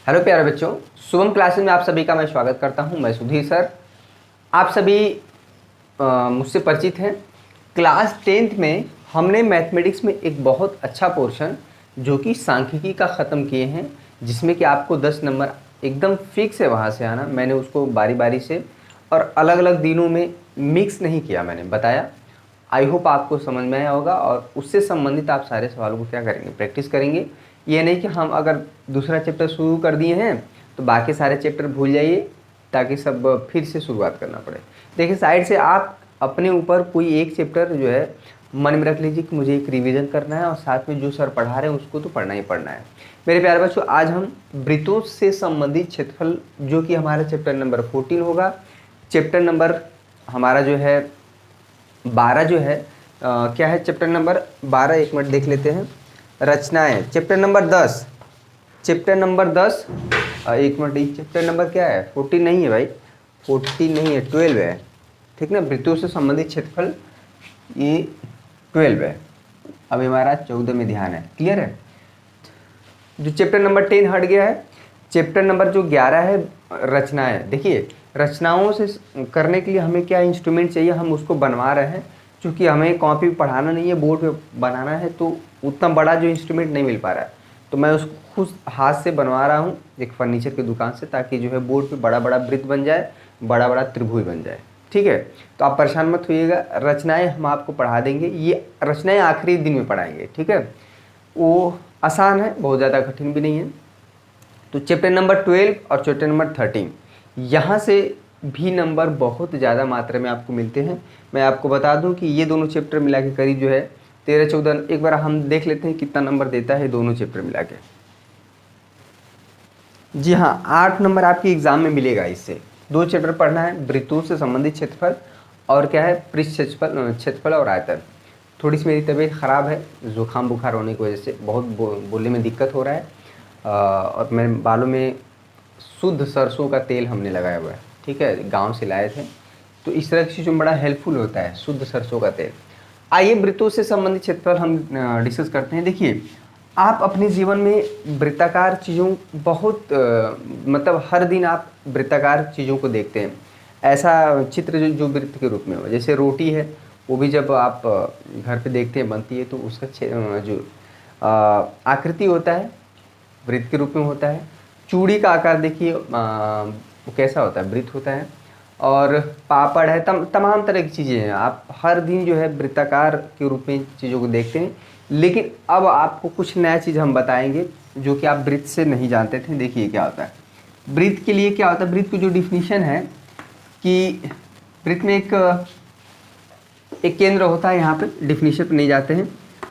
Hello प्यारे बच्चों, Shubham classes में आप सभी का मैं स्वागत करता हूं। मैं सुधीर सर। आप सभी मुझसे परिचित हैं। क्लास 10th में हमने मैथमेटिक्स में एक बहुत अच्छा पोर्शन जो कि सांख्यिकी का ख़त्म किए हैं, जिसमें कि आपको 10 नंबर एकदम फिक्स है वहाँ से आना। मैंने उसको बारी बारी से और अलग अलग दिनों में मिक्स नहीं किया, मैंने बताया। आई होप आपको समझ में आया होगा और उससे संबंधित आप सारे सवालों को क्या करेंगे, प्रैक्टिस करेंगे। ये नहीं कि हम अगर दूसरा चैप्टर शुरू कर दिए हैं तो बाकी सारे चैप्टर भूल जाइए, ताकि सब फिर से शुरुआत करना पड़े। देखिए, साइड से आप अपने ऊपर कोई एक चैप्टर जो है मन में रख लीजिए कि मुझे एक रिवीजन करना है, और साथ में जो सर पढ़ा रहे हैं उसको तो पढ़ना ही पढ़ना है। मेरे प्यारे बच्चों, आज हम वृत्तों से संबंधित क्षेत्रफल, जो कि हमारा चैप्टर नंबर 14 होगा। चैप्टर नंबर हमारा जो है 12 जो है क्या है, चैप्टर नंबर 12 एक मिनट देख लेते हैं। रचनाएं, चैप्टर नंबर 10। चैप्टर नंबर 10 एक मिनट, ये चैप्टर नंबर क्या है? 14 नहीं है भाई, 14 नहीं है, 12 है। ठीक ना, वृत्तों से संबंधित क्षेत्रफल ये 12 है। अभी हमारा 14 में ध्यान है। क्लियर है? जो चैप्टर नंबर 10 हट गया है, चैप्टर नंबर जो 11 है रचनाएं। देखिए, रचनाओं से करने के लिए हमें क्या इंस्ट्रूमेंट चाहिए, हम उसको बनवा रहे हैं। क्योंकि हमें कॉपी पे पढ़ाना नहीं है, बोर्ड पे बनाना है, तो उतना बड़ा जो इंस्ट्रूमेंट नहीं मिल पा रहा है, तो मैं उसको खुद हाथ से बनवा रहा हूँ एक फर्नीचर की दुकान से, ताकि जो है बोर्ड पे बड़ा बड़ा वृत्त बन जाए, बड़ा बड़ा त्रिभुज बन जाए। ठीक है, तो आप परेशान मत होइएगा, रचनाएं हम आपको पढ़ा देंगे। ये रचनाएं आखिरी दिन में पढ़ाएंगे। ठीक है, वो आसान है, बहुत ज़्यादा कठिन भी नहीं है। तो चैप्टर नंबर 12 और चैप्टर नंबर 13, यहाँ से भी नंबर बहुत ज़्यादा मात्रा में आपको मिलते हैं। मैं आपको बता दूं कि ये दोनों चैप्टर मिला के करीब जो है 13-14, एक बार हम देख लेते हैं कितना नंबर देता है दोनों चैप्टर मिला के। जी हाँ, 8 नंबर आपके एग्जाम में मिलेगा। इससे 2 चैप्टर पढ़ना है, वृत्तों से संबंधित क्षेत्रफल और क्या है, पृष्ठ क्षेत्रफल और आयतन। थोड़ी सी मेरी तबीयत ख़राब है, जुकाम बुखार होने की वजह से बहुत बोलने में दिक्कत हो रहा है। और मेरे बालों में शुद्ध सरसों का तेल हमने लगाया हुआ है। ठीक है, गांव से लाए थे, तो इस तरह की चीज़ों में बड़ा हेल्पफुल होता है शुद्ध सरसों का तेल। आइए वृत्तों से संबंधित क्षेत्रफल हम डिस्कस करते हैं। देखिए, आप अपने जीवन में वृत्ताकार चीज़ों बहुत मतलब हर दिन आप वृत्ताकार चीज़ों को देखते हैं। ऐसा चित्र जो वृत्त के रूप में हो, जैसे रोटी है, वो भी जब आप घर पे देखते हैं बनती है, तो उसका जो आकृति होता है वृत्त के रूप में होता है। चूड़ी का आकार देखिए वो कैसा होता है, वृत्त होता है। और पापड़ है, तमाम तरह की चीज़ें हैं, आप हर दिन जो है वृत्ताकार के रूप में चीज़ों को देखते हैं। लेकिन अब आपको कुछ नया चीज़ हम बताएंगे जो कि आप वृत्त से नहीं जानते थे। देखिए क्या होता है वृत्त के लिए, क्या होता है वृत्त की जो डिफिनीशन है कि वृत्त में एक केंद्र होता है। यहाँ पे डिफिनीशन पे नहीं जाते हैं,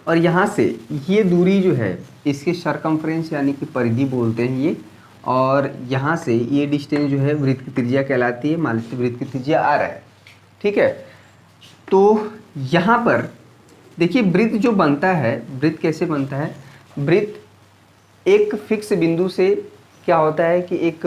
और यहाँ से ये दूरी जो है इसके सरकमफ्रेंस यानी कि परिधि बोलते हैं ये, और यहाँ से ये डिस्टेंस जो है वृत्त की त्रिज्या कहलाती है। मान लीजिए वृत्त की त्रिज्या r है। ठीक है, तो यहाँ पर देखिए वृत्त जो बनता है, वृत्त कैसे बनता है, वृत्त एक फिक्स बिंदु से क्या होता है कि एक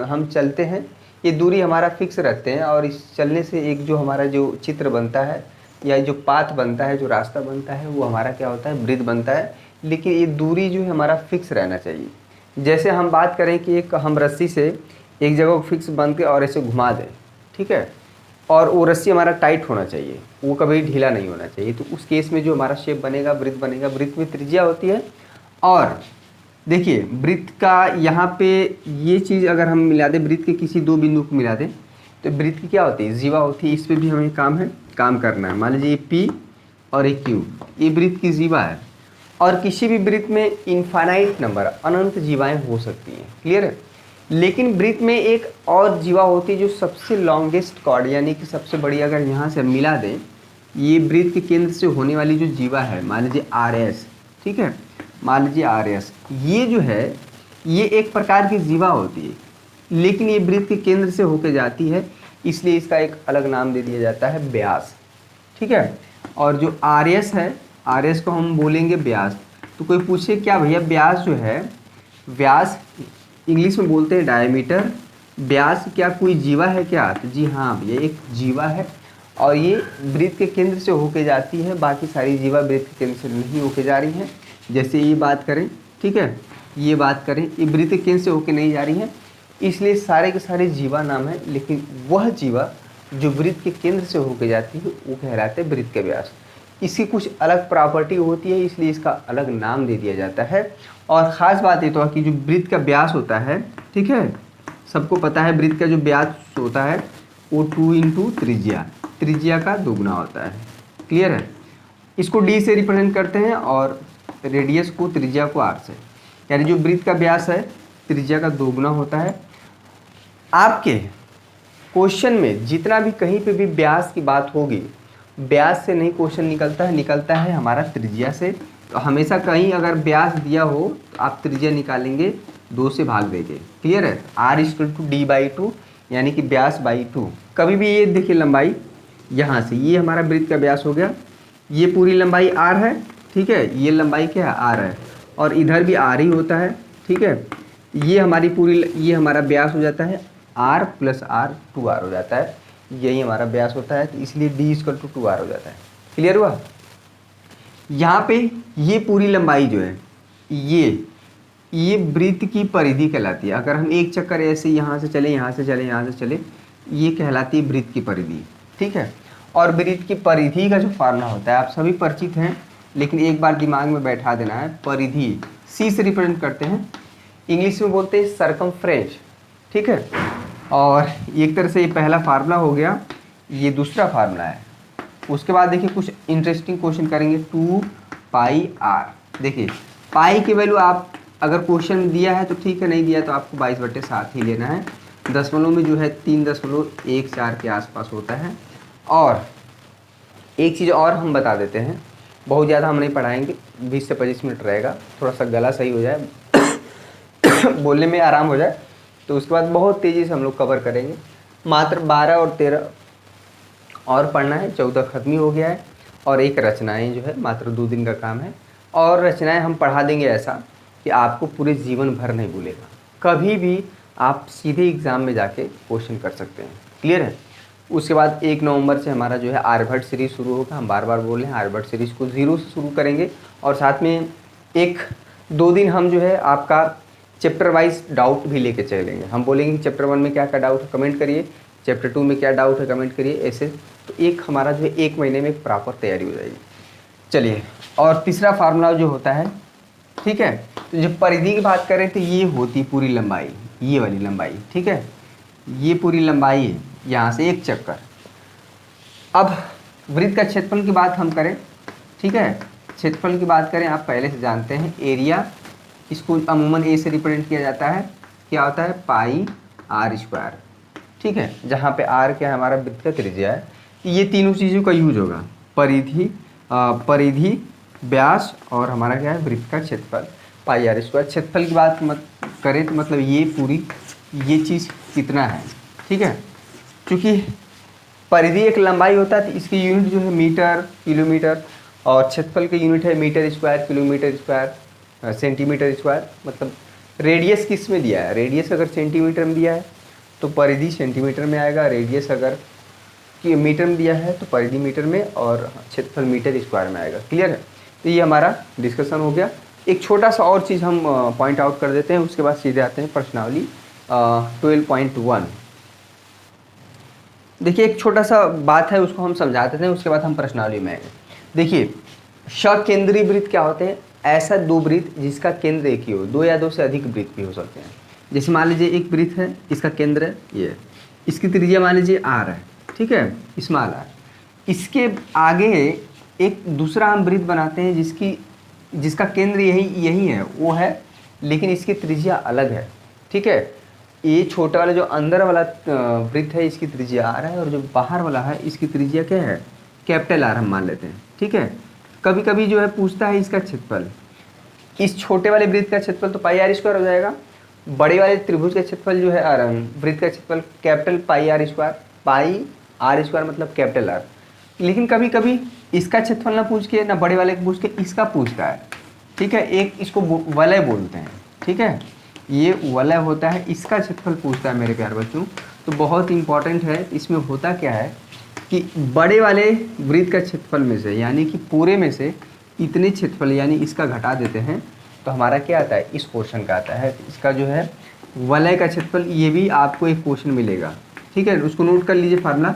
हम चलते हैं, ये दूरी हमारा फिक्स रखते हैं, और इस चलने से एक जो हमारा जो चित्र बनता है या जो पाथ बनता है, जो रास्ता बनता है, वो हमारा क्या होता है, वृत्त बनता है। लेकिन ये दूरी जो है हमारा फिक्स रहना चाहिए। जैसे हम बात करें कि एक हम रस्सी से एक जगह को फिक्स बांध के और ऐसे घुमा दें, ठीक है, और वो रस्सी हमारा टाइट होना चाहिए, वो कभी ढीला नहीं होना चाहिए। तो उस केस में जो हमारा शेप बनेगा, वृत्त बनेगा। वृत्त में त्रिज्या होती है, और देखिए वृत्त का यहाँ पे ये चीज़ अगर हम मिला दें, वृत्त के किसी 2 बिंदु को मिला दें, तो वृत्त की क्या होती है, जीवा होती है। इस पर भी हमें काम करना है। मान लीजिए ये P और ये Q, ये वृत्त की जीवा है। और किसी भी वृत्त में इनफाइनाइट नंबर, अनंत जीवाएं हो सकती हैं। क्लियर है? लेकिन वृत्त में एक और जीवा होती है जो सबसे लॉन्गेस्ट कॉर्ड, यानी कि सबसे बड़ी, अगर यहाँ से मिला दें, ये वृत्त के केंद्र से होने वाली जो जीवा है, मान लीजिए RS, ठीक है, मान लीजिए RS, ये जो है ये एक प्रकार की जीवा होती है, लेकिन ये वृत्त के केंद्र से होके जाती है, इसलिए इसका एक अलग नाम दे दिया जाता है व्यास। ठीक है, और जो RS है, RS को हम बोलेंगे व्यास। तो कोई पूछे क्या भैया व्यास जो है, व्यास इंग्लिश में बोलते हैं डायमीटर, व्यास क्या कोई जीवा है क्या? तो जी हाँ भैया, एक जीवा है, और ये वृत्त के केंद्र से होके जाती है। बाकी सारी जीवा वृत्त के केंद्र से नहीं होके जा रही हैं, जैसे ये बात करें। ठीक है, ये बात करें, ये वृत्त के केंद्र से होकर नहीं जा रही है, इसलिए सारे के सारे जीवा नाम है, लेकिन वह जीवा जो वृत्त के केंद्र से होकर जाती है वो कहलाते हैं वृत्त का व्यास। इसकी कुछ अलग प्रॉपर्टी होती है, इसलिए इसका अलग नाम दे दिया जाता है। और ख़ास बात ये तो है कि जो वृत्त का व्यास होता है, ठीक है, सबको पता है वृत्त का जो व्यास होता है वो 2 इंटू त्रिज्या का दोगुना होता है। क्लियर है? इसको d से रिप्रेजेंट करते हैं और रेडियस को, त्रिज्या को r से, यानी जो वृत्त का व्यास है त्रिज्या का दोगुना होता है। आपके क्वेश्चन में जितना भी कहीं पे भी व्यास की बात होगी, व्यास से नहीं क्वेश्चन निकलता है हमारा त्रिज्या से। तो हमेशा कहीं अगर व्यास दिया हो तो आप त्रिज्या निकालेंगे, 2 से भाग देंगे। क्लियर है? r=d/2 यानी कि व्यास बाई 2। कभी भी ये देखिए लंबाई यहाँ से, ये हमारा वृत्त का व्यास हो गया, ये पूरी लंबाई r है, ठीक है, ये लंबाई क्या है r है, और इधर भी r ही होता है, ठीक है। ये हमारी पूरी, ये हमारा व्यास हो जाता है r + r 2r हो जाता है, यही हमारा व्यास होता है, तो इसलिए d=2r हो जाता है। क्लियर हुआ? यहाँ पे ये पूरी लंबाई जो है ये वृत्त की परिधि कहलाती है। अगर हम एक चक्कर ऐसे यहाँ से चले, यहाँ से चले, यहाँ से चले, ये कहलाती है वृत्त की परिधि, ठीक है। और वृत्त की परिधि का जो फार्मूला होता है आप सभी परिचित हैं, लेकिन एक बार दिमाग में बैठा देना है। परिधि c से रिप्रेजेंट करते हैं, इंग्लिश में बोलते हैं सर्कमफ्रेंस, ठीक है। और एक तरह से ये पहला फार्मूला हो गया, ये दूसरा फार्मूला है। उसके बाद देखिए कुछ इंटरेस्टिंग क्वेश्चन करेंगे। 2πr, देखिए पाई की वैल्यू आप अगर क्वेश्चन में दिया है तो ठीक है, नहीं दिया तो आपको 22/7 ही लेना है। दशमलव में जो है 3.14 के आसपास होता है। और एक चीज़ और हम बता देते हैं, बहुत ज़्यादा हम नहीं पढ़ाएंगे, 20 से 25 मिनट रहेगा, थोड़ा सा गला सही हो जाए बोलने में आराम हो जाए, तो उसके बाद बहुत तेज़ी से हम लोग कवर करेंगे। मात्र 12 और 13 और पढ़ना है, 14 खत्म ही हो गया है। और एक रचनाएं जो है मात्र 2 दिन का काम है, और रचनाएं हम पढ़ा देंगे ऐसा कि आपको पूरे जीवन भर नहीं भूलेगा। कभी भी आप सीधे एग्ज़ाम में जाके क्वेश्चन कर सकते हैं। क्लियर है? उसके बाद 1 नवंबर से हमारा जो है आर्यभट्ट सीरीज़ शुरू होगा। हम बार बार बोल रहे हैं, आर्यभट्ट सीरीज़ को 0 से शुरू करेंगे, और साथ में 1-2 दिन हम जो है आपका चैप्टर वाइज डाउट भी लेके चलेंगे। हम बोलेंगे चैप्टर 1 में क्या क्या डाउट है कमेंट करिए, चैप्टर 2 में क्या डाउट है कमेंट करिए, ऐसे तो एक हमारा जो है 1 महीने में प्रॉपर तैयारी हो जाएगी। चलिए, और तीसरा फार्मूला जो होता है, ठीक है, तो जब परिधि की बात करें तो ये होती पूरी लंबाई, ये वाली लंबाई, ठीक है, ये पूरी लंबाई है यहाँ से एक चक्कर। अब वृत्त का क्षेत्रफल की बात हम करें, ठीक है, क्षेत्रफल की बात करें, आप पहले से जानते हैं एरिया, इसको अमूमन ए से रिप्रेजेंट किया जाता है, क्या होता है πr², ठीक है, जहाँ पे r क्या है हमारा वृत्त का त्रिज्या है। ये तीनों चीज़ों का यूज होगा, परिधि, व्यास और हमारा क्या है वृत्त का क्षेत्रफल πr²। क्षेत्रफल की बात मत करें तो मतलब ये पूरी ये चीज़ कितना है, ठीक है, क्योंकि परिधि एक लंबाई होता है तो इसकी यूनिट जो है मीटर, किलोमीटर, और क्षेत्रफल की यूनिट है metre square, kilometre square, centimetre square. मतलब रेडियस किस में दिया है, रेडियस अगर सेंटीमीटर में दिया है तो परिधि सेंटीमीटर में आएगा, रेडियस अगर कि मीटर में दिया है तो परिधि मीटर में, और क्षेत्रफल मीटर स्क्वायर में आएगा। क्लियर है? तो ये हमारा डिस्कशन हो गया। एक छोटा सा और चीज़ हम पॉइंट आउट कर देते हैं, उसके बाद सीधे आते हैं प्रश्नावली 12.1। देखिए एक छोटा सा बात है, उसको हम समझा देते हैं, उसके बाद हम प्रश्नावली में आएंगे। देखिए सकेंद्रीय वृत्त क्या होते हैं? ऐसा 2 वृत्त जिसका केंद्र एक ही हो, 2 या 2 से अधिक वृत्त भी हो सकते हैं। जैसे मान लीजिए एक वृत्त है, इसका केंद्र है ये, इसकी त्रिज्या मान लीजिए r है, ठीक है, स्मॉल r। इसके आगे एक दूसरा हम वृत्त बनाते हैं जिसका केंद्र यही है, वो है, लेकिन इसकी त्रिज्या अलग है, ठीक है। ये छोटा वाला जो अंदर वाला वृत्त है इसकी त्रिज्या r है, और जो बाहर वाला है इसकी त्रिज्या क्या है, कैपिटल R हम मान लेते हैं, ठीक है। कभी कभी जो है पूछता है इसका क्षेत्रफल, इस छोटे वाले वृत्त का क्षेत्रफल तो πr² हो जाएगा, बड़े वाले त्रिभुज का क्षेत्रफल जो है वृत्त का क्षेत्रफल कैपिटल πr² मतलब कैपिटल R। लेकिन कभी कभी इसका क्षेत्रफल ना पूछ के, ना बड़े वाले को पूछ के, इसका पूछता है, ठीक है। एक इसको वलय बोलते हैं, ठीक है, ये वलय होता है, इसका क्षेत्रफल पूछता है मेरे प्यारे बच्चों। तो बहुत इंपॉर्टेंट है, इसमें होता क्या है कि बड़े वाले वृत्त का क्षेत्रफल में से, यानी कि पूरे में से इतने क्षेत्रफल यानी इसका घटा देते हैं, तो हमारा क्या आता है, इस पोर्शन का आता है। इसका जो है वलय का क्षेत्रफल, ये भी आपको एक क्वेश्चन मिलेगा, ठीक है, उसको नोट कर लीजिए फार्मूला।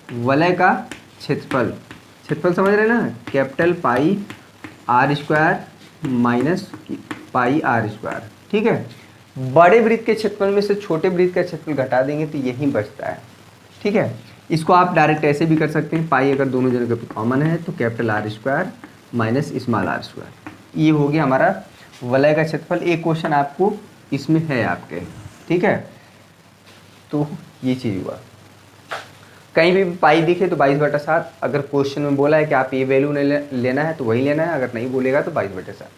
वलय का क्षेत्रफल, क्षेत्रफल समझ रहे हैं ना, capital pi R square minus pi R square, ठीक है। बड़े वृत्त के क्षेत्रफल में से छोटे वृत्त का क्षेत्रफल घटा देंगे तो यही बचता है, ठीक है। इसको आप डायरेक्ट ऐसे भी कर सकते हैं, पाई अगर दोनों जगह पे कॉमन है तो capital R square minus small R square, ये हो गया हमारा वलय का क्षेत्रफल। एक क्वेश्चन आपको इसमें है आपके, ठीक है। तो ये चीज़ हुआ, कहीं भी पाई दिखे तो 22/7, अगर क्वेश्चन में बोला है कि आप ये वैल्यू लेना है तो वही लेना है, अगर नहीं बोलेगा तो 22/7।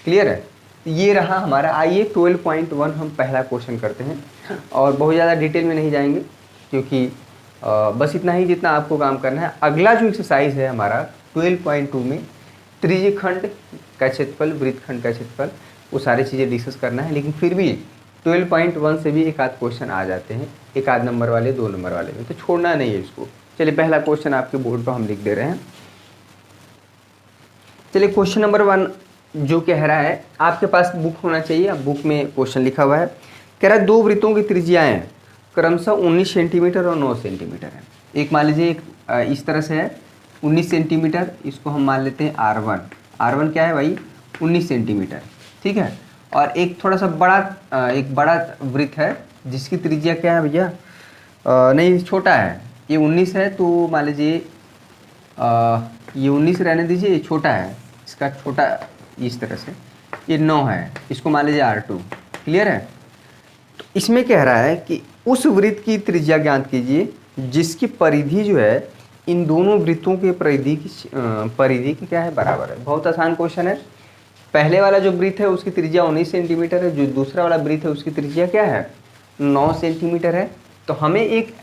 क्लियर है। ये रहा हमारा। आइए 12.1 हम पहला क्वेश्चन करते हैं, और बहुत ज़्यादा डिटेल में नहीं जाएंगे क्योंकि बस इतना ही जितना आपको काम करना है। अगला जो एक्सरसाइज है हमारा 12.2 में त्रिज्यखंड का क्षेत्रफल, वृत्तखंड का क्षेत्रफल, वो सारी चीज़ें डिस्कस करना है। लेकिन फिर भी 12.1 से भी एक आध क्वेश्चन आ जाते हैं, एक आध नंबर वाले, 2 नंबर वाले में, तो छोड़ना नहीं है इसको। चलिए पहला क्वेश्चन आपके बोर्ड पर हम लिख दे रहे हैं। चलिए क्वेश्चन नंबर 1 जो कह रहा है, आपके पास बुक होना चाहिए, अब बुक में क्वेश्चन लिखा हुआ है। कह रहा है 2 वृत्तों की त्रिज्याएं क्रमशः 19 सेंटीमीटर और 9 सेंटीमीटर है। एक मान लीजिए एक इस तरह से है 19 सेंटीमीटर, इसको हम मान लेते हैं R1। R1 क्या है भाई, 19 सेंटीमीटर, ठीक है। और एक थोड़ा सा बड़ा एक बड़ा वृत्त है जिसकी त्रिज्या क्या है भैया, नहीं छोटा है, ये 19 है, तो मान लीजिए ये 19 रहने दीजिए, ये छोटा है, इसका छोटा इस तरह से, ये 9 है, इसको मान लीजिए R2। क्लियर है। तो इसमें कह रहा है कि उस वृत्त की त्रिज्या ज्ञात कीजिए जिसकी परिधि जो है इन दोनों वृत्तों के परिधि की क्या है, बराबर है। बहुत आसान क्वेश्चन है। पहले वाला जो वृत्त है उसकी त्रिज्या 19 सेंटीमीटर है, जो दूसरा वाला वृत्त है उसकी त्रिज्या क्या है, 9 सेंटीमीटर है। तो हमें एक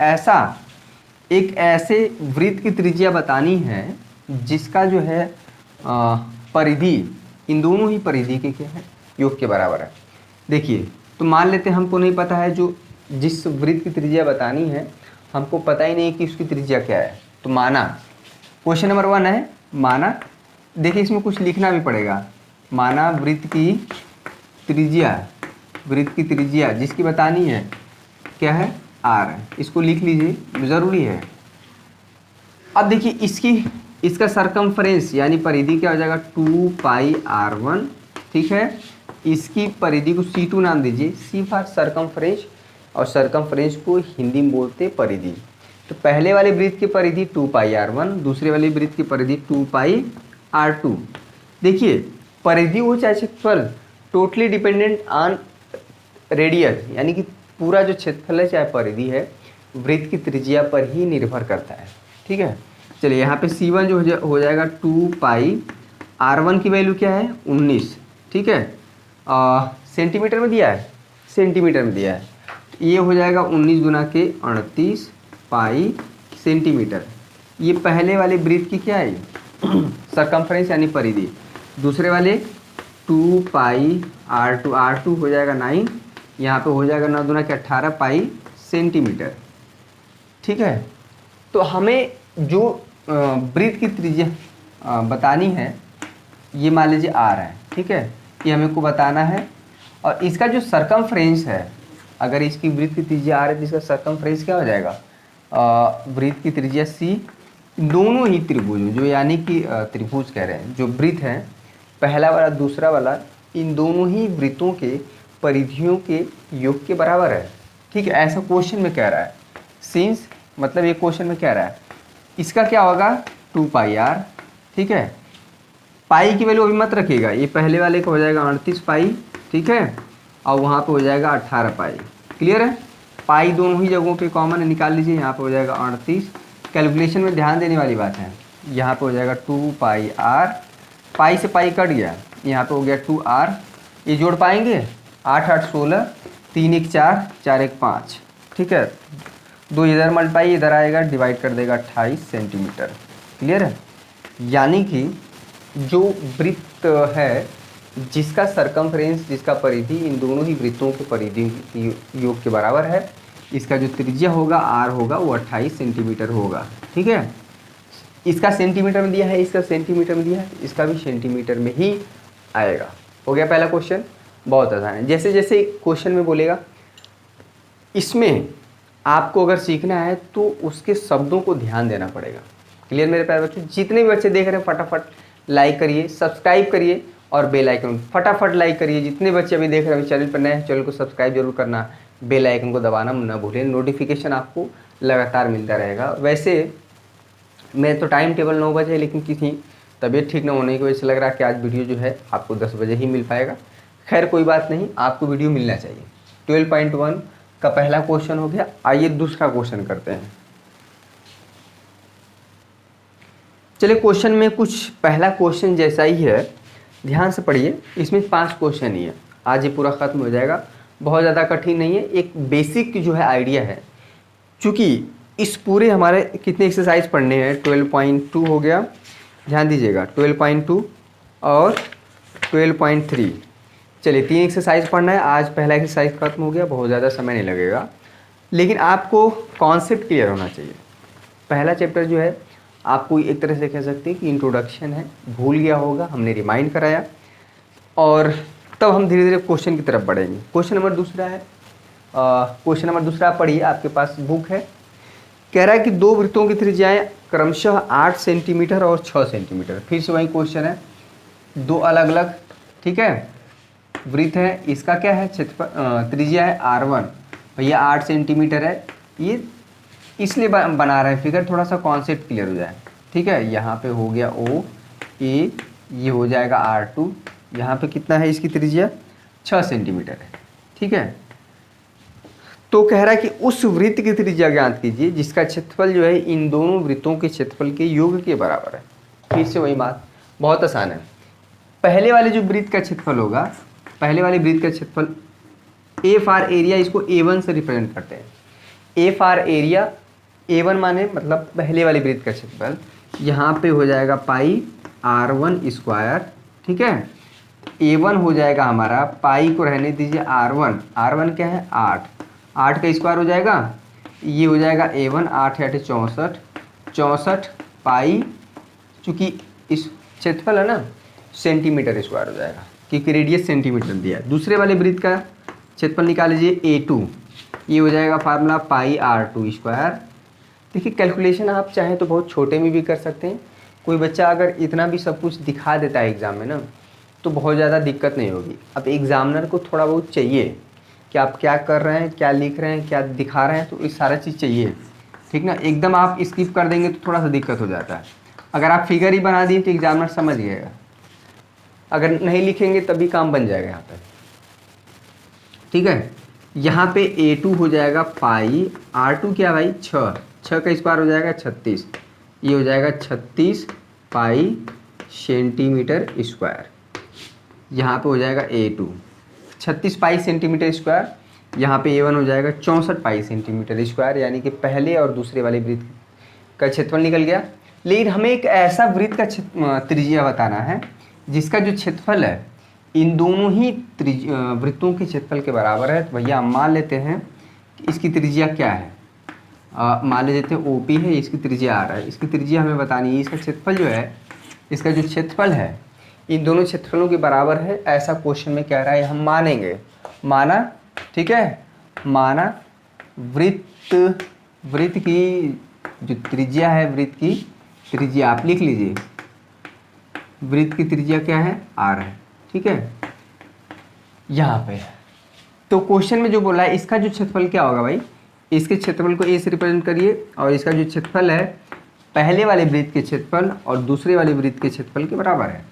ऐसे वृत्त की त्रिज्या बतानी है जिसका जो है परिधि इन दोनों ही परिधि के क्या है, योग के बराबर है। देखिए, तो मान लेते हैं हमको नहीं पता है, जो जिस वृत्त की त्रिज्या बतानी है हमको पता ही नहीं कि उसकी त्रिज्या क्या है। तो माना, क्वेश्चन नंबर 1 है, माना, देखिए इसमें कुछ लिखना भी पड़ेगा। माना वृत्त की त्रिज्या जिसकी बतानी है क्या है, R है, इसको लिख लीजिए, ज़रूरी है। अब देखिए इसका सरकमफ्रेंस यानी परिधि क्या हो जाएगा, 2 पाई R1, ठीक है। इसकी परिधि को C2 नाम दीजिए, C फॉर सरकमफ्रेंस, और सरकमफ्रेंस को हिंदी में बोलते परिधि। तो पहले वाले वृत्त की परिधि 2 पाई R1, दूसरे वाले वृत्त की परिधि 2 पाई R2। देखिए परिधि हो चाहे क्षेत्रफल, टोटली डिपेंडेंट ऑन रेडियस, यानी कि पूरा जो क्षेत्रफल है चाहे परिधि है, वृत्त की त्रिज्या पर ही निर्भर करता है, ठीक है। चलिए यहाँ पे C1 जो हो जाएगा 2 पाई, R1 की वैल्यू क्या है, 19, ठीक है। सेंटीमीटर में दिया है, सेंटीमीटर में दिया है, ये हो जाएगा 19 गुना के 38 पाई सेंटीमीटर। ये पहले वाले वृत्त की क्या है, सरकमफ्रेंस यानी परिधि। दूसरे वाले 2 पाई R2 हो जाएगा 9, यहाँ पे हो जाएगा 9 दुना के 18 पाई सेंटीमीटर, ठीक है। तो हमें जो वृत्त की त्रिज्या बतानी है, ये मान लीजिए R है, ठीक है, ये हमें को बताना है। और इसका जो सरकमफ्रेंस है, अगर इसकी वृत्त की त्रिज्या R है तो इसका सरकमफ्रेंस क्या हो जाएगा, वृत्त की त्रिज्या C। दोनों ही त्रिभुज जो यानी कि त्रिभुज कह रहे हैं, जो वृत्त है पहला वाला दूसरा वाला, इन दोनों ही वृत्तों के परिधियों के योग के बराबर है, ठीक है। ऐसा क्वेश्चन में कह रहा है, सिंस मतलब ये क्वेश्चन में कह रहा है इसका क्या होगा 2 पाई R, ठीक है। पाई की वैल्यू अभी मत रखिएगा, ये पहले वाले का हो जाएगा 38 पाई, ठीक है, और वहाँ पे हो जाएगा 18 पाई। क्लियर है। पाई दोनों ही जगहों पे कॉमन निकाल लीजिए, यहाँ पे हो जाएगा 38। कैलकुलेशन में ध्यान देने वाली बात है, यहाँ पे हो जाएगा 2 पाई R, पाई से पाई कट गया, यहाँ पे हो गया 2R, ये जोड़ पाएंगे 8 8 16, 3 1 4, 4 1 5, ठीक है। 2 इधर मल्टीप्लाई इधर आएगा, डिवाइड कर देगा 28 सेंटीमीटर। क्लियर है। यानी कि जो वृत्त है जिसका सरकमफ्रेंस, जिसका परिधि इन दोनों ही वृत्तों के परिधि योग के बराबर है, इसका जो त्रिज्या होगा R होगा वो 28 सेंटीमीटर होगा, ठीक है। इसका सेंटीमीटर में दिया है, इसका सेंटीमीटर में दिया है, इसका भी सेंटीमीटर में ही आएगा। हो गया पहला क्वेश्चन, बहुत आसान है। जैसे जैसे क्वेश्चन में बोलेगा, इसमें आपको अगर सीखना है तो उसके शब्दों को ध्यान देना पड़ेगा। क्लियर मेरे प्यारे बच्चों? जितने भी बच्चे देख रहे हैं फटाफट लाइक करिए, सब्सक्राइब करिए और बेल आइकन फटाफट लाइक करिए। जितने बच्चे अभी देख रहे हैं चैनल पर नए हैं, चैनल को सब्सक्राइब जरूर करना, बेल आइकन को दबाना ना भूलें, नोटिफिकेशन आपको लगातार मिलता रहेगा। वैसे मैं तो टाइम टेबल 9 बजे, लेकिन किसी तबीयत ठीक ना होने की वजह से लग रहा है कि आज वीडियो जो है आपको 10 बजे ही मिल पाएगा। खैर कोई बात नहीं, आपको वीडियो मिलना चाहिए। 12.1 का पहला क्वेश्चन हो गया। आइए दूसरा क्वेश्चन करते हैं। चलिए क्वेश्चन में कुछ पहला क्वेश्चन जैसा ही है, ध्यान से पढ़िए। इसमें 5 क्वेश्चन ही है, आज ये पूरा खत्म हो जाएगा। बहुत ज़्यादा कठिन नहीं है, एक बेसिक जो है आइडिया है। चूँकि इस पूरे हमारे कितने एक्सरसाइज पढ़ने हैं, 12.2 हो गया, ध्यान दीजिएगा 12.2 और 12.3। चलिए 3 एक्सरसाइज पढ़ना है। आज पहला एक्सरसाइज खत्म हो गया, बहुत ज़्यादा समय नहीं लगेगा, लेकिन आपको कॉन्सेप्ट क्लियर होना चाहिए। पहला चैप्टर जो है आपको एक तरह से कह सकते हैं कि इंट्रोडक्शन है, भूल गया होगा, हमने रिमाइंड कराया और तब हम धीरे धीरे क्वेश्चन की तरफ बढ़ेंगे। क्वेश्चन नंबर दूसरा है, क्वेश्चन नंबर दूसरा पढ़िए, आपके पास बुक है। कह रहा है कि 2 वृत्तों की त्रिज्याएं क्रमशः 8 सेंटीमीटर और 6 सेंटीमीटर। फिर से वही क्वेश्चन है, 2 अलग अलग, ठीक है, वृत्त है। इसका क्या है, क्षेत्रफल त्रिज्या है R1, भैया 8 सेंटीमीटर है। ये इसलिए बना रहे हैं फिगर, थोड़ा सा कॉन्सेप्ट क्लियर हो जाए, ठीक है। यहाँ पे हो गया O A, ये हो जाएगा R2। यहाँ पे कितना है इसकी त्रिज्या, 6 सेंटीमीटर है, ठीक है। तो कह रहा है कि उस वृत्त की त्रिज्या ज्ञात कीजिए जिसका क्षेत्रफल जो है इन दोनों वृत्तों के क्षेत्रफल के योग के बराबर है। फिर से वही बात, बहुत आसान है। पहले वाले जो वृत्त का क्षेत्रफल होगा, पहले वाले वृत्त का क्षेत्रफल A फॉर एरिया, इसको A1 से रिप्रेजेंट करते हैं। A फॉर एरिया, A1 माने मतलब पहले वाले वृत्त का क्षेत्रफल, यहाँ पे हो जाएगा पाई R1 स्क्वायर, ठीक है। A1 हो जाएगा हमारा, पाई को रहने दीजिए R1, R1 क्या है 8, 8 का स्क्वायर हो जाएगा, ये हो जाएगा A1, 8 8 64, 64 पाई, चूँकि इस क्षेत्रफल है ना सेंटीमीटर स्क्वायर हो जाएगा क्योंकि रेडियस सेंटीमीटर दिया है। दूसरे वाले वृत्त का क्षेत्रफल निकाल लीजिए A2, ये हो जाएगा फार्मूला पाई R2 स्क्वायर। देखिए कैलकुलेशन आप चाहें तो बहुत छोटे में भी कर सकते हैं। कोई बच्चा अगर इतना भी सब कुछ दिखा देता है एग्ज़ाम में ना, तो बहुत ज़्यादा दिक्कत नहीं होगी। अब एग्ज़ामिनर को थोड़ा बहुत चाहिए कि आप क्या कर रहे हैं, क्या लिख रहे हैं, क्या दिखा रहे हैं, तो इस सारा चीज़ चाहिए, ठीक ना। एकदम आप स्किप कर देंगे तो थोड़ा सा दिक्कत हो जाता है। अगर आप फिगर ही बना दिए तो एग्ज़ामिनर समझ गएगा, अगर नहीं लिखेंगे तभी काम बन जाएगा यहाँ पर, ठीक है। यहाँ पे A2 हो जाएगा पाई, R2 क्या भाई 6, 6 का स्क्वायर हो जाएगा 36, ये हो जाएगा 36 पाई सेंटीमीटर स्क्वायर। यहाँ पे हो जाएगा A2 36 पाई सेंटीमीटर स्क्वायर, यहाँ पे A1 हो जाएगा 64 पाई सेंटीमीटर स्क्वायर, यानी कि पहले और दूसरे वाले वृत्त का क्षेत्रफल निकल गया। लेकिन हमें एक ऐसा वृत्त का त्रिज्या बताना है जिसका जो क्षेत्रफल है इन दोनों ही वृत्तों के क्षेत्रफल के बराबर है। तो भैया हम मान लेते हैं कि इसकी त्रिज्या क्या है, मान लेते हैं OP है, इसकी त्रिज्या आ रहा है, इसकी त्रिज्या हमें बतानी है। इसका क्षेत्रफल जो है, इसका जो क्षेत्रफल है इन दोनों क्षेत्रफलों के बराबर है, ऐसा क्वेश्चन में कह रहा है। हम मानेंगे, माना, ठीक है, माना वृत्त की जो त्रिज्या है, वृत्त की त्रिज्या आप लिख लीजिए, वृत्त की त्रिज्या क्या है R है, ठीक है, यहाँ पे। तो क्वेश्चन में जो बोला है इसका जो क्षेत्रफल क्या होगा भाई, इसके क्षेत्रफल को A से रिप्रेजेंट करिए और इसका जो क्षेत्रफल है पहले वाले वृत्त के क्षेत्रफल और दूसरे वाले वृत्त के क्षेत्रफल के बराबर है,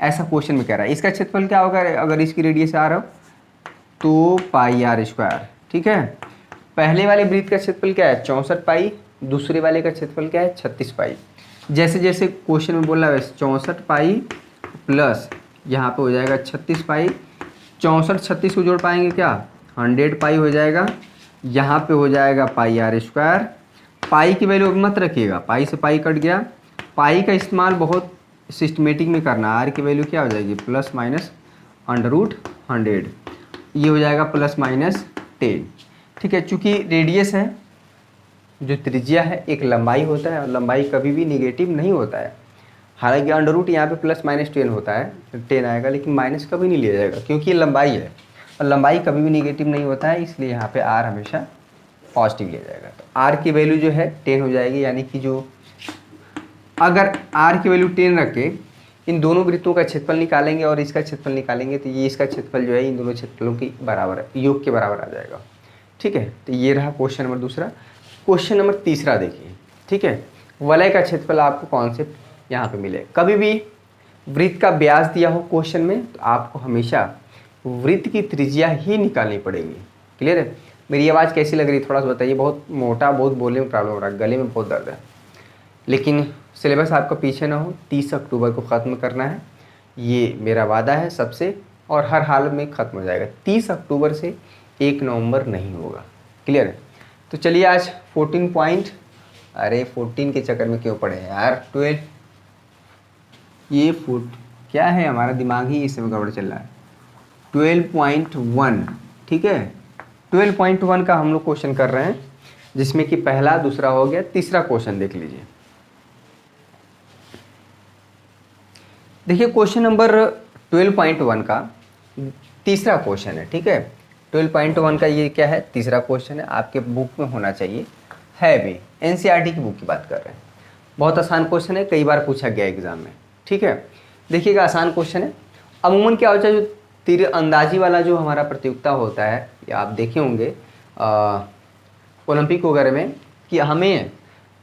ऐसा क्वेश्चन में कह रहा है। इसका क्षेत्रफल क्या होगा, अगर इसकी रेडियस R हो तो पाई R स्क्वायर, ठीक है। पहले वाले वृत्त का क्षेत्रफल क्या है 64 पाई, दूसरे वाले का क्षेत्रफल क्या है 36 पाई। जैसे जैसे क्वेश्चन में बोला वैसे 64 पाई प्लस यहाँ पे हो जाएगा 36 पाई, 64 36 को जोड़ पाएंगे क्या 100 पाई हो जाएगा, यहाँ पे हो जाएगा पाई R स्क्वायर। पाई की वैल्यू मत रखिएगा, पाई से पाई कट गया। पाई का इस्तेमाल बहुत सिस्टमेटिक में करना, R की वैल्यू क्या हो जाएगी प्लस माइनस √100, ये हो जाएगा प्लस माइनस 10, ठीक है। चूँकि रेडियस है, जो त्रिज्या है एक लंबाई होता है और लंबाई कभी भी निगेटिव नहीं होता है, हालांकि अंडर रूट यहाँ पे प्लस माइनस 10 होता है, 10 आएगा, लेकिन माइनस कभी नहीं लिया जाएगा क्योंकि ये लंबाई है और लंबाई कभी भी निगेटिव नहीं होता है, इसलिए यहाँ पे आर हमेशा पॉजिटिव लिया जाएगा। तो आर की वैल्यू जो है 10 हो जाएगी, यानी कि जो अगर आर की वैल्यू 10 रख के इन दोनों वृत्तों का क्षेत्रफल निकालेंगे और इसका क्षेत्रफल निकालेंगे तो ये इसका क्षेत्रफल जो है इन दोनों क्षेत्रफलों की बराबर योग के बराबर आ जाएगा। ठीक है, तो ये रहा क्वेश्चन नंबर दूसरा। क्वेश्चन नंबर तीसरा देखिए। ठीक है, वलय का क्षेत्रफल आपको कौन से यहाँ पे मिले। कभी भी वृत्त का व्यास दिया हो क्वेश्चन में तो आपको हमेशा वृत्त की त्रिज्या ही निकालनी पड़ेगी। क्लियर है? मेरी आवाज़ कैसी लग रही है थोड़ा सा बताइए। बहुत मोटा, बहुत बोलने में प्रॉब्लम हो रहा है, गले में बहुत दर्द है, लेकिन सिलेबस आपका पीछे ना हो। 30 अक्टूबर को ख़त्म करना है, ये मेरा वादा है सबसे, और हर हाल में ख़त्म हो जाएगा। 30 अक्टूबर से 1 नवंबर नहीं होगा। क्लियर है? तो चलिए आज 14 पॉइंट, अरे 14 के चक्कर में क्यों पड़े हैं यार, 12, ये फुट क्या है, हमारा दिमाग ही इस समय गड़बड़ चल रहा है। 12.1, ठीक है, 12.1 का हम लोग क्वेश्चन कर रहे हैं, जिसमें कि पहला दूसरा हो गया, तीसरा क्वेश्चन देख लीजिए। देखिए क्वेश्चन नंबर 12.1 का तीसरा क्वेश्चन है। ठीक है, 12.1 का ये क्या है, तीसरा क्वेश्चन है, आपके बुक में होना चाहिए, है भी। एनसीईआरटी की बुक की बात कर रहे हैं। बहुत आसान क्वेश्चन है, कई बार पूछा गया एग्जाम में। ठीक है, देखिएगा, आसान क्वेश्चन है। अमूमन क्या होता है, जो तीर अंदाजी वाला जो हमारा प्रतियोगिता होता है, या आप देखे होंगे ओलंपिक वगैरह में, कि हमें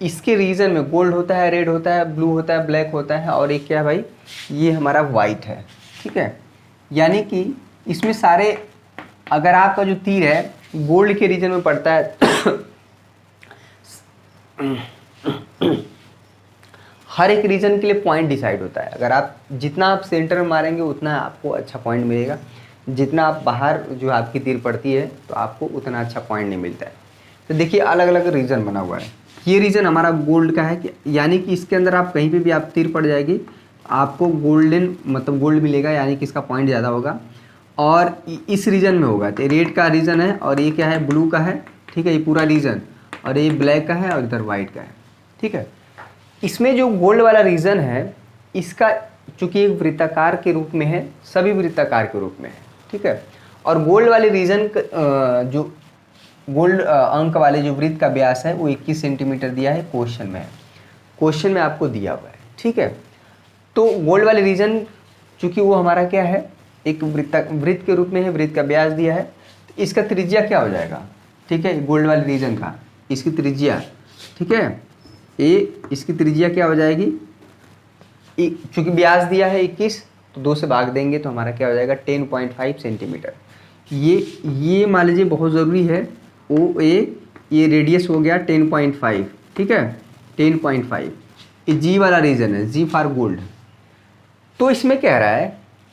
इसके रीजन में गोल्ड होता है, रेड होता है, ब्लू होता है, ब्लैक होता है, और एक क्या है भाई, ये हमारा वाइट है। ठीक है, यानी कि इसमें सारे, अगर आपका जो तीर है गोल्ड के रीजन में पड़ता है हर एक रीजन के लिए पॉइंट डिसाइड होता है। अगर आप जितना आप सेंटर में मारेंगे उतना आपको अच्छा पॉइंट मिलेगा, जितना आप बाहर जो आपकी तीर पड़ती है तो आपको उतना अच्छा पॉइंट नहीं मिलता है। तो देखिए अलग अलग रीजन बना हुआ है। ये रीजन हमारा गोल्ड का है, कि यानी कि इसके अंदर आप कहीं पे भी आप तीर पड़ जाएगी आपको गोल्डन मतलब गोल्ड मिलेगा, यानी कि इसका पॉइंट ज़्यादा होगा। और इस रीजन में होगा तो रेड का रीजन है, और ये क्या है, ब्लू का है। ठीक है, ये पूरा रीजन, और ये ब्लैक का है, और इधर वाइट का है। ठीक है, इसमें जो गोल्ड वाला रीजन है, इसका चूंकि एक वृत्ताकार के रूप में है, सभी वृत्ताकार के रूप में है। ठीक है, और गोल्ड वाले रीजन जो गोल्ड अंक वाले जो वृत्त का व्यास है वो 21 सेंटीमीटर दिया है, क्वेश्चन में है, क्वेश्चन में आपको दिया हुआ है। ठीक है, तो गोल्ड वाले रीजन चूंकि वो हमारा क्या है, एक वृत्त के रूप में है, वृत्त का व्यास दिया है, तो इसका त्रिज्या क्या हो जाएगा। ठीक है, गोल्ड वाले रीजन का इसकी त्रिज्या, ठीक है, ये इसकी त्रिज्या क्या हो जाएगी, चूंकि व्यास दिया है 21, तो 2 से भाग देंगे तो हमारा क्या हो जाएगा, 10.5 सेंटीमीटर। ये मान लीजिए बहुत ज़रूरी है, ओ ए, ये रेडियस हो गया 10.5। ठीक है, 10.5, ये जी वाला रीजन है, जी फॉर गोल्ड। तो इसमें कह रहा है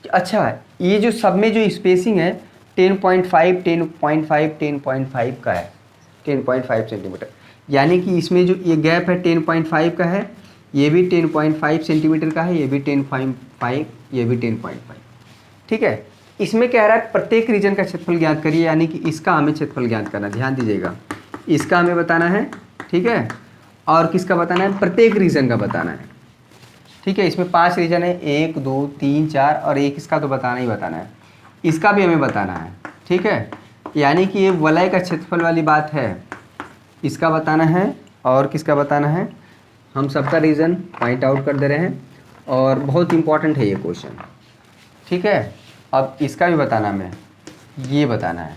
कि अच्छा ये जो सब में जो स्पेसिंग है 10.5, 10.5, 10.5 का है, 10.5 सेंटीमीटर, यानी कि इसमें जो ये गैप है 10.5 का है, ये भी 10.5 सेंटीमीटर का है, ये भी 10.5, ये भी 10.5। ठीक है, इसमें कह रहा है प्रत्येक रीजन का क्षेत्रफल ज्ञात करिए, यानी कि इसका हमें क्षेत्रफल ज्ञात करना, ध्यान दीजिएगा, इसका हमें बताना है। ठीक है, और किसका बताना है, प्रत्येक रीजन का बताना है। ठीक है, इसमें 5 रीजन है, 1, 2, 3, 4, और एक इसका तो बताना ही बताना है, इसका भी हमें बताना है। ठीक है, यानी कि ये वलय का क्षेत्रफल वाली बात है, इसका बताना है, और किसका बताना है, हम सबका रीज़न पॉइंट आउट कर दे रहे हैं, और बहुत इंपॉर्टेंट है ये क्वेश्चन। ठीक है, अब इसका भी बताना हमें, ये बताना है,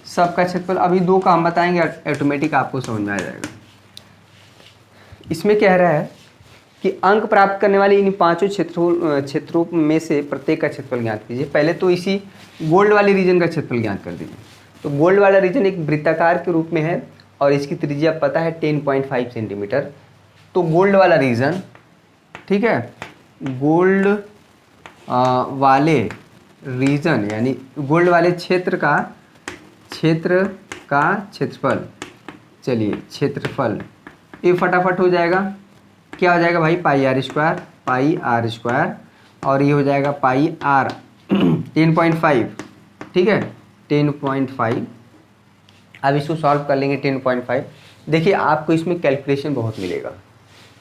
सबका क्षेत्रफल। अभी 2 का हम बताएंगे, ऑटोमेटिक आपको समझ में आ जाएगा। इसमें कह रहा है कि अंक प्राप्त करने वाले इन 5 क्षेत्रों में से प्रत्येक का क्षेत्रफल ज्ञात कीजिए। पहले तो इसी गोल्ड वाले रीजन का क्षेत्रफल ज्ञात कर दीजिए। तो गोल्ड वाला रीजन एक वृत्ताकार के रूप में है, और इसकी त्रिज्या पता है 10.5 सेंटीमीटर। तो गोल्ड वाला रीजन, ठीक है, गोल्ड वाले रीजन यानी गोल्ड वाले क्षेत्र का क्षेत्रफल, चलिए क्षेत्रफल, ये फटाफट हो जाएगा, क्या हो जाएगा भाई, पाई आर स्क्वायर, और ये हो जाएगा पाई आर 10.5। ठीक है, 10.5। अब इसको सॉल्व कर लेंगे 10.5। देखिए आपको इसमें कैलकुलेशन बहुत मिलेगा,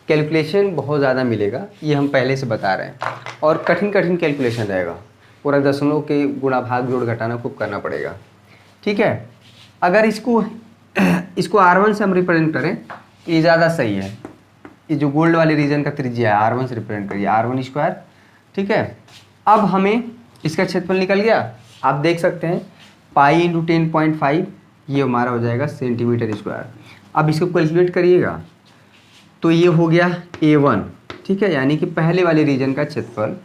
कैलकुलेशन बहुत ज़्यादा मिलेगा, ये हम पहले से बता रहे हैं, और कठिन कठिन कैलकुलेशन रहेगा, पूरा दशमलव के गुणा भाग जोड़ घटाना खूब करना पड़ेगा। ठीक है, अगर इसको R1 से हम रिप्रेजेंट करें तो ये ज़्यादा सही है। ये जो गोल्ड वाले रीजन का त्रिज्या है R1 से रिप्रेजेंट करिए, R1 स्क्वायर। ठीक है, अब हमें इसका क्षेत्रफल निकल गया, आप देख सकते हैं पाई इंटू 10.5 ये हमारा हो जाएगा सेंटीमीटर स्क्वायर। अब इसको कैलकुलेट करिएगा तो ये हो गया A1। ठीक है, यानी कि पहले वाले रीजन का क्षेत्रफल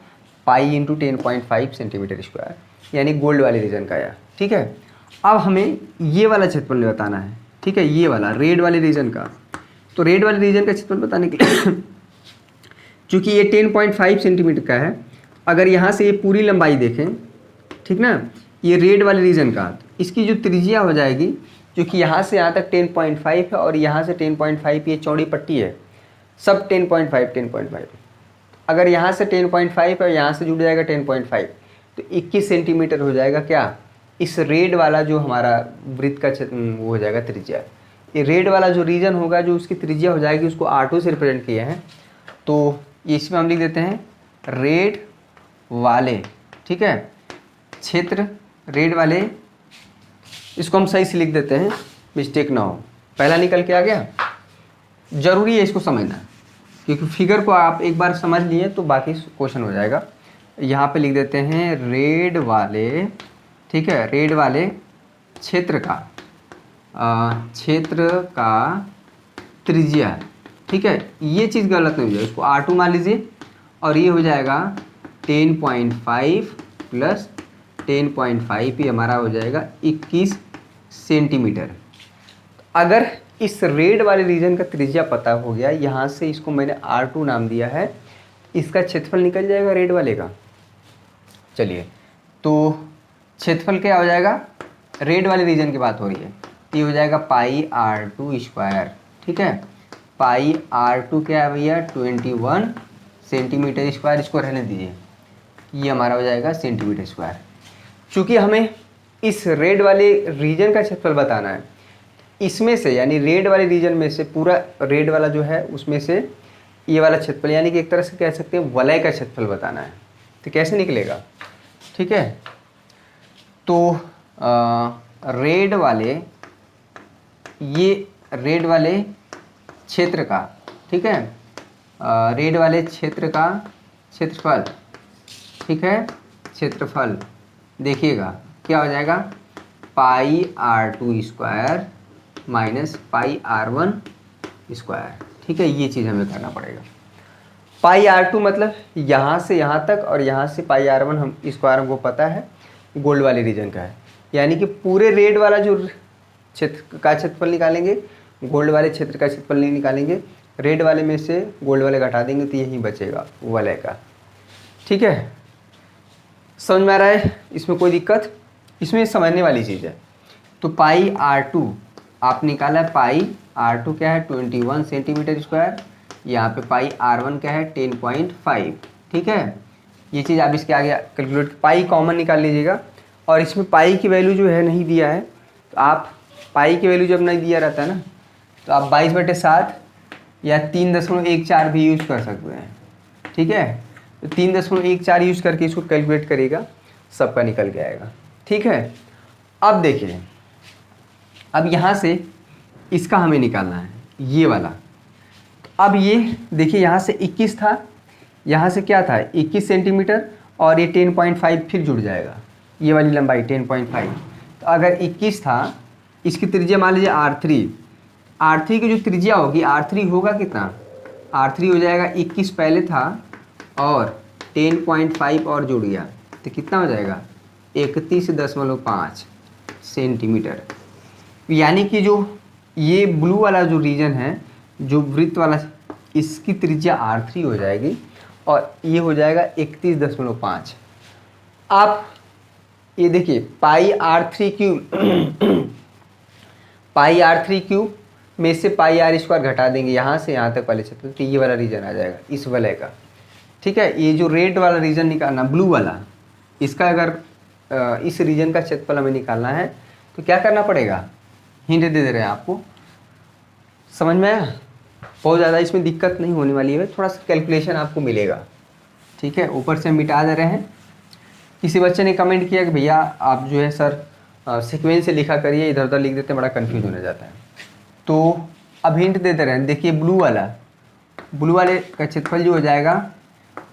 पाई इंटू 10.5 सेंटीमीटर स्क्वायर, यानी गोल्ड वाले रीजन का आया। ठीक है, अब हमें ये वाला क्षेत्रफल बताना है। ठीक है, ये वाला रेड वाले रीजन का, तो रेड वाले रीजन का क्षेत्रफल बताने के लिए चूँकि ये 10.5 सेंटीमीटर का है, अगर यहाँ से ये पूरी लंबाई देखें, ठीक ना, ये रेड वाले रीजन का, इसकी जो त्रिज्या हो जाएगी, जो कि यहाँ से यहाँ तक 10.5 है और यहाँ से 10.5 ये चौड़ी पट्टी है, सब 10.5। अगर यहाँ से 10.5 और यहाँ से जुड़ जाएगा 10.5 तो 21 सेंटीमीटर हो जाएगा क्या, इस रेड वाला जो हमारा वृत्त का वो हो जाएगा त्रिज्या। ये रेड वाला जो रीजन होगा, जो उसकी त्रिज्या हो जाएगी, उसको R2 से रिप्रेजेंट किए हैं, तो इसमें हम लिख देते हैं रेड वाले। ठीक है, क्षेत्र रेड वाले, इसको हम सही से लिख देते हैं, मिस्टेक ना हो। पहला निकल के आ गया, जरूरी है इसको समझना, क्योंकि फिगर को आप एक बार समझ लिए तो बाकी क्वेश्चन हो जाएगा। यहाँ पे लिख देते हैं रेड वाले, ठीक है, रेड वाले क्षेत्र का त्रिज्या। ठीक है, ये चीज़ गलत नहीं हो जाए, इसको R2 मान लीजिए, और ये हो जाएगा 10.5 प्लस 10.5 ये हमारा हो जाएगा 21 सेंटीमीटर। अगर इस रेड वाले रीजन का त्रिज्या पता हो गया, यहाँ से इसको मैंने R2 नाम दिया है, इसका क्षेत्रफल निकल जाएगा रेड वाले का। चलिए, तो क्षेत्रफल क्या हो जाएगा, रेड वाले रीजन की बात हो रही है, ये हो जाएगा पाई R2 स्क्वायर। ठीक है, पाई R2 क्या है भैया, 21 सेंटीमीटर स्क्वायर, इसको रहने दीजिए, ये हमारा हो जाएगा सेंटीमीटर स्क्वायर। चूँकि हमें इस रेड वाले रीजन का क्षेत्रफल बताना है, इसमें से यानी रेड वाले रीजन में से, पूरा रेड वाला जो है उसमें से ये वाला क्षेत्रफल, यानी कि एक तरह से कह सकते हैं वलय का क्षेत्रफल बताना है, तो कैसे निकलेगा। ठीक है, तो रेड वाले, ये रेड वाले क्षेत्र का, ठीक है, रेड वाले क्षेत्र का क्षेत्रफल, ठीक है, क्षेत्रफल देखिएगा क्या हो जाएगा, पाई R2 स्क्वायर माइनस पाई R1 स्क्वायर। ठीक है, ये चीज़ हमें करना पड़ेगा। पाई R2 मतलब यहाँ से यहाँ तक, और यहाँ से पाई R1 हम स्क्वायर हमको पता है गोल्ड वाले रीजन का है, यानी कि पूरे रेड वाला जो क्षेत्र का क्षेत्रफल निकालेंगे, गोल्ड वाले क्षेत्र का क्षेत्रफल नहीं निकालेंगे, रेड वाले में से गोल्ड वाले घटा देंगे तो यही बचेगा वलय का। ठीक है, समझ में आ रहा है, इसमें कोई दिक्कत, इसमें समझने वाली चीज़ है। तो पाई R2 आप निकाला, पाई R2 क्या है 21 सेंटीमीटर स्क्वायर, यहाँ पे पाई R1 क्या है 10.5। ठीक है, ये चीज़ आप इसके आगे कैलकुलेट, पाई कॉमन निकाल लीजिएगा, और इसमें पाई की वैल्यू जो है नहीं दिया है, तो आप पाई की वैल्यू जब नहीं दिया रहता है ना, तो आप 22/7 या 3.14 भी यूज़ कर सकते हैं। ठीक है, तो 3.14 यूज़ करके इसको कैलकुलेट करिएगा, सबका निकल के आएगा। ठीक है, अब देखिए, अब यहाँ से इसका हमें निकालना है, ये वाला। अब ये देखिए, यहाँ से 21 था, यहाँ से क्या था 21 सेंटीमीटर, और ये 10.5 फिर जुड़ जाएगा, ये वाली लंबाई 10.5। तो अगर 21 था, इसकी त्रिज्या मान लीजिए R3 की जो त्रिज्या होगी, R3 होगा कितना, R3 हो जाएगा 21 पहले था और 10.5 और जुड़ गया, तो कितना हो जाएगा 31.5 सेंटीमीटर। यानी कि जो ये ब्लू वाला जो रीजन है, जो वृत्त वाला, इसकी त्रिज्या R3 हो जाएगी, और ये हो जाएगा 31.5। आप ये देखिए, पाई R3 क्यूब पाई R3 क्यूब में से पाई R स्क्वायर घटा देंगे, यहाँ से यहाँ तक वाले क्षेत्र, तो ये वाला रीजन आ जाएगा इस वलय का। ठीक है, ये जो रेड वाला रीजन निकालना, ब्लू वाला, इसका अगर इस रीजन का क्षेत्रफल हमें निकालना है तो क्या करना पड़ेगा, हिंट दे रहे हैं आपको, समझ में आया। बहुत ज़्यादा इसमें दिक्कत नहीं होने वाली है, थोड़ा सा कैलकुलेशन आपको मिलेगा। ठीक है, ऊपर से हम मिटा दे रहे हैं। किसी बच्चे ने कमेंट किया कि भैया आप जो है सर सीक्वेंस से लिखा करिए, इधर उधर लिख देते हैं, बड़ा कन्फ्यूज होने जाता है। तो अब हिंट देते रहें। देखिए ब्लू वाले का क्षेत्रफल जो हो जाएगा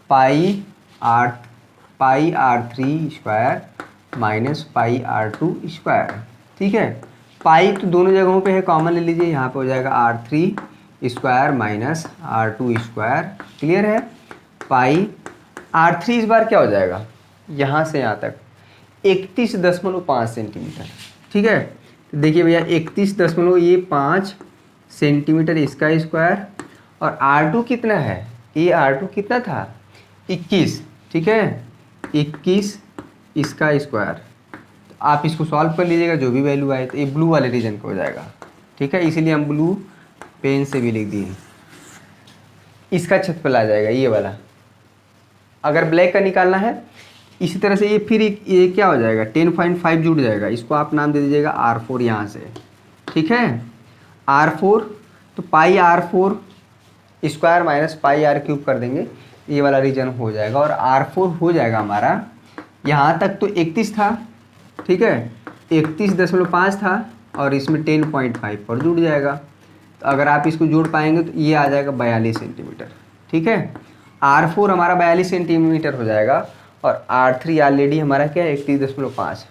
pi r three square minus pi r two square. ठीक है, पाई तो दोनों जगहों पे है, कॉमन ले लीजिए, यहाँ पे हो जाएगा R three square minus R two square. Clear है, पाई आर थ्री इस बार क्या हो जाएगा, यहाँ से यहाँ तक 31.5 सेंटीमीटर। ठीक है, तो देखिए भैया 31.5 सेंटीमीटर इसका स्क्वायर, और R2 कितना है, ये R2 कितना था 21। ठीक है, 21 इसका स्क्वायर। तो आप इसको सॉल्व कर लीजिएगा, जो भी वैल्यू आए, तो ये ब्लू वाले रीजन का हो जाएगा। ठीक है, इसीलिए हम ब्लू पेन से भी लिख दिए। इसका क्षेत्रफल आ जाएगा ये वाला। अगर ब्लैक का निकालना है इसी तरह से, ये फिर ये क्या हो जाएगा 10.5 जुड़ जाएगा, इसको आप नाम दे दीजिएगा R4 यहाँ से। ठीक है, R4, तो पाई R4 स्क्वायर माइनस पाई R क्यूब कर देंगे, ये वाला रीजन हो जाएगा। और R4 हो जाएगा हमारा, यहाँ तक तो 31 था। ठीक है, 31.5 था, और इसमें 10.5 पर जुड़ जाएगा। तो अगर आप इसको जोड़ पाएंगे तो ये आ जाएगा 42 सेंटीमीटर। ठीक है, R4 हमारा 42 सेंटीमीटर हो जाएगा, और R3 ऑलरेडी हमारा क्या है 31.5।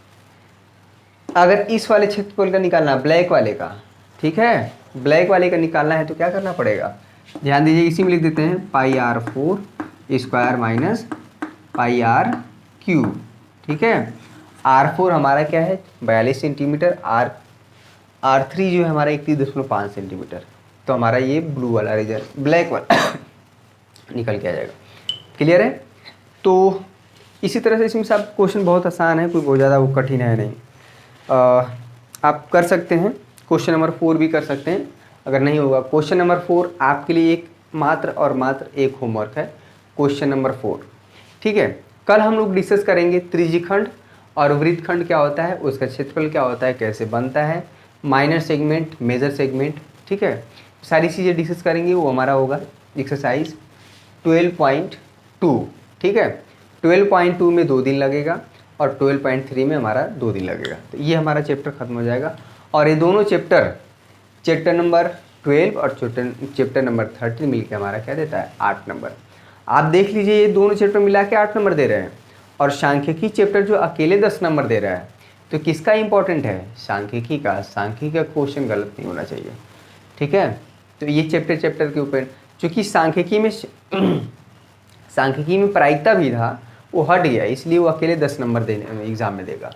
अगर इस वाले क्षेत्रफल का निकालना है ब्लैक वाले का, ठीक है, ब्लैक वाले का निकालना है तो क्या करना पड़ेगा, ध्यान दीजिए, इसी में लिख देते हैं पाई R4 स्क्वायर माइनस पाई R क्यूब। ठीक है, R4 हमारा क्या है 42 सेंटीमीटर, R3 जो है हमारा 31.5 सेंटीमीटर। तो हमारा ये ब्लू वाला रीजन, ब्लैक वाला निकल के आ जाएगा। क्लियर है, तो इसी तरह से इसमें सब क्वेश्चन बहुत आसान है, कोई बहुत ज़्यादा वो कठिन है नहीं। आप कर सकते हैं, क्वेश्चन नंबर 4 भी कर सकते हैं। अगर नहीं होगा क्वेश्चन नंबर 4 आपके लिए एक मात्र और मात्र एक होमवर्क है, क्वेश्चन नंबर 4। ठीक है, कल हम लोग डिस्कस करेंगे त्रिज्यखंड और वृत्तखंड क्या होता है, उसका क्षेत्रफल क्या होता है, कैसे बनता है, माइनर सेगमेंट, मेजर सेगमेंट। ठीक है, सारी चीज़ें डिस्कस करेंगे। वो हमारा होगा एक्सरसाइज 12.2। ठीक है, 12.2 में 2 दिन लगेगा, और 12.3 में हमारा 2 दिन लगेगा। तो ये हमारा चैप्टर खत्म हो जाएगा। और ये दोनों चैप्टर नंबर 12 और चैप्टर नंबर 13 मिलकर हमारा क्या देता है 8 नंबर। आप देख लीजिए, ये दोनों चैप्टर मिला के 8 नंबर दे रहे हैं, और सांख्यिकी चैप्टर जो अकेले 10 नंबर दे रहा है। तो किसका इंपॉर्टेंट है, सांख्यिकी का। सांख्यिकी का क्वेश्चन गलत नहीं होना चाहिए। ठीक है, तो ये चैप्टर के ऊपर, चूँकि सांख्यिकी में प्रायिकता भी था, वो हट गया, इसलिए वो अकेले 10 नंबर देने एग्जाम में देगा।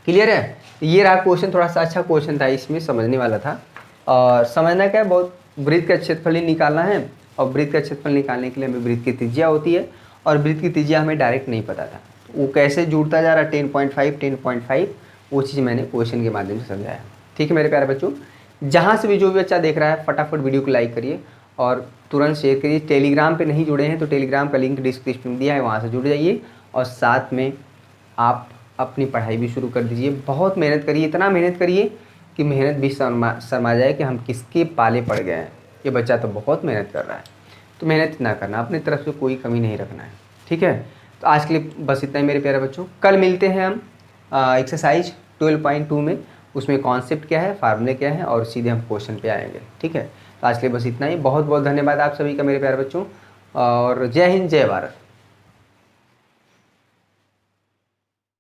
क्लियर है, ये रहा क्वेश्चन, थोड़ा सा अच्छा क्वेश्चन था, इसमें समझने वाला था। और समझना क्या है, बहुत वृत्त का क्षेत्रफल ही निकालना है, और वृत्त का क्षेत्रफल निकालने के लिए हमें वृत्त की त्रिज्या होती है, और वृत्त की त्रिज्या हमें डायरेक्ट नहीं पता था, वो कैसे जुड़ता जा रहा है 10.5, वो चीज़ मैंने क्वेश्चन के माध्यम से समझाया। ठीक है मेरे प्यारे बच्चों, जहाँ से भी जो भी बच्चा देख रहा है फटाफट वीडियो को लाइक करिए और तुरंत शेयर करिए। टेलीग्राम पे नहीं जुड़े हैं तो टेलीग्राम का लिंक डिस्क्रिप्शन में दिया है, वहाँ से जुड़ जाइए, और साथ में आप अपनी पढ़ाई भी शुरू कर दीजिए। बहुत मेहनत करिए, इतना मेहनत करिए कि मेहनत भी शर्मा जाए कि हम किसके पाले पड़ गए हैं। ये बच्चा तो बहुत मेहनत कर रहा है, तो मेहनत ना करना, अपनी तरफ से कोई कमी नहीं रखना है। ठीक है, तो आज के लिए बस इतना ही मेरे प्यारे बच्चों। कल मिलते हैं हम एक्सरसाइज 12.2 में, उसमें कॉन्सेप्ट क्या है, फार्मूले क्या है, और सीधे हम क्वेश्चन पे आएंगे। ठीक है, तो आज के लिए बस इतना ही। बहुत बहुत धन्यवाद आप सभी का मेरे प्यारे बच्चों, और जय हिंद, जय भारत।